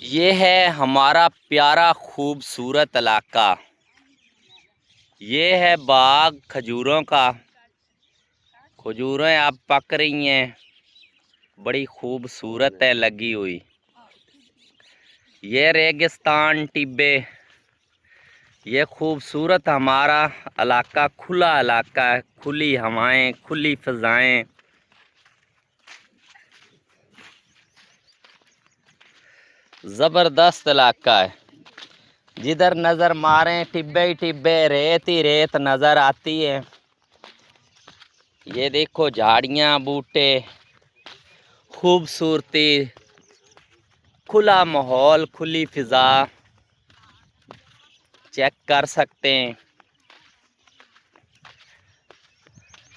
ये है हमारा प्यारा खूबसूरत इलाका। ये है बाग खजूरों का। खजूरें अब पक रही हैं, बड़ी खूबसूरत है लगी हुई। ये रेगिस्तान टिब्बे। ये खूबसूरत हमारा इलाका खुला इलाका है, खुली हवाएं, खुली फिजाएं। ज़बरदस्त इलाका है। जिधर नज़र मारें टिब्बे ही टिब्बे, रेत ही रेत नज़र आती है। ये देखो झाड़ियाँ, बूटे, खूबसूरती, खुला माहौल, खुली फिजा चेक कर सकते हैं।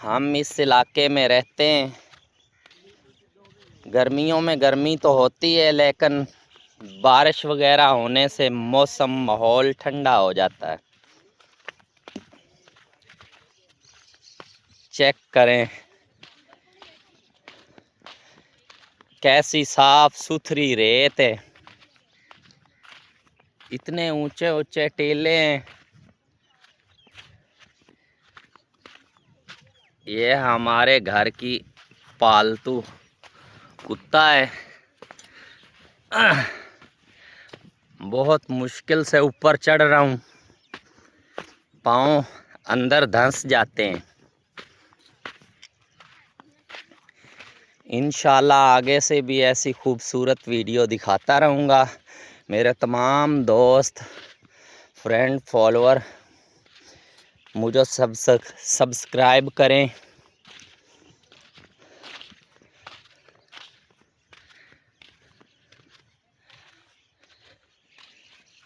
हम इस इलाके में रहते हैं। गर्मियों में गर्मी तो होती है, लेकिन बारिश वगैरह होने से मौसम माहौल ठंडा हो जाता है। चेक करें कैसी साफ सुथरी रेत है। इतने ऊंचे ऊंचे टीले हैं। ये हमारे घर की पालतू कुत्ता है। बहुत मुश्किल से ऊपर चढ़ रहा हूँ, पाँव अंदर धंस जाते हैं। इंशाल्लाह आगे से भी ऐसी खूबसूरत वीडियो दिखाता रहूँगा। मेरे तमाम दोस्त, फ्रेंड, फॉलोअर मुझे सब्सक्राइब करें।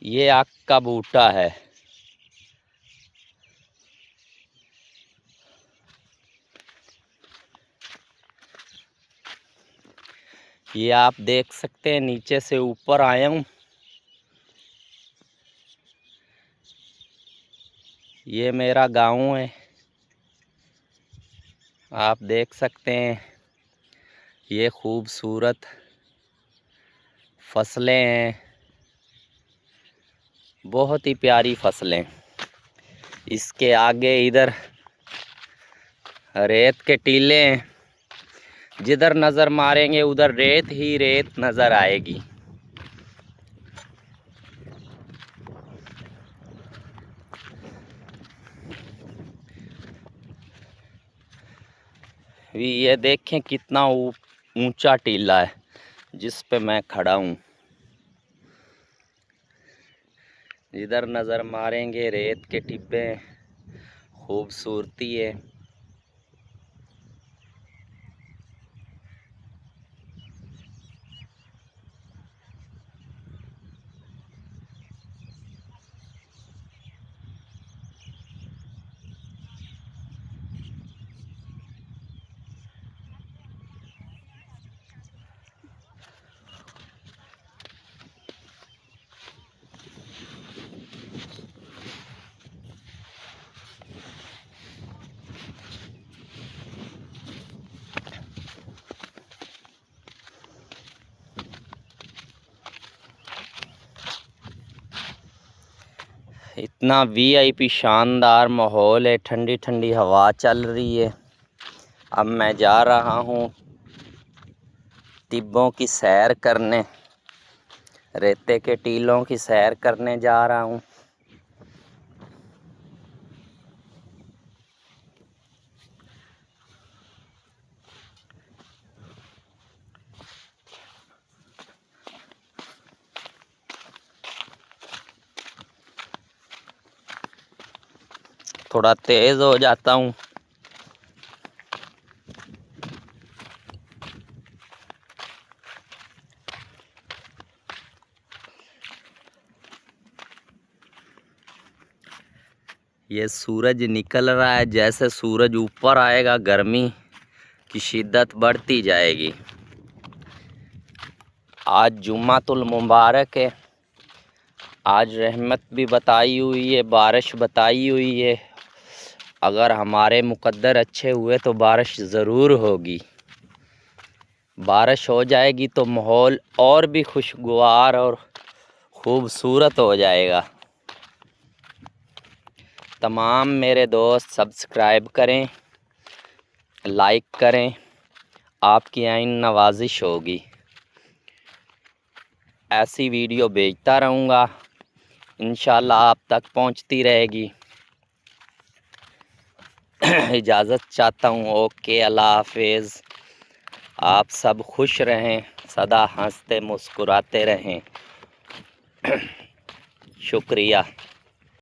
ये आक का बूटा है। ये आप देख सकते हैं, नीचे से ऊपर आया हूँ। ये मेरा गांव है, आप देख सकते हैं। ये खूबसूरत फसलें हैं, बहुत ही प्यारी फसलें। इसके आगे इधर रेत के टीले हैं। जिधर नज़र मारेंगे उधर रेत ही रेत नज़र आएगी। ये देखें कितना ऊंचा टीला है जिस पे मैं खड़ा हूँ। जिधर नज़र मारेंगे रेत के टिब्बे, खूबसूरती है। इतना वीआईपी शानदार माहौल है, ठंडी ठंडी हवा चल रही है। अब मैं जा रहा हूँ टिब्बों की सैर करने, रेते के टीलों की सैर करने जा रहा हूँ। थोड़ा तेज हो जाता हूँ। ये सूरज निकल रहा है, जैसे सूरज ऊपर आएगा गर्मी की शिद्दत बढ़ती जाएगी। आज जुम्मातुल मुबारक है। आज रहमत भी बताई हुई है, बारिश बताई हुई है। अगर हमारे मुकद्दर अच्छे हुए तो बारिश ज़रूर होगी। बारिश हो जाएगी तो माहौल और भी खुशगवार और खूबसूरत हो जाएगा। तमाम मेरे दोस्त सब्सक्राइब करें, लाइक करें, आपकी आइन नवाजिश होगी। ऐसी वीडियो भेजता रहूँगा, इंशाल्लाह आप तक पहुँचती रहेगी। इजाज़त चाहता हूँ। ओके, अल्लाह हाफिज़। आप सब खुश रहें, सदा हंसते मुस्कुराते रहें। शुक्रिया।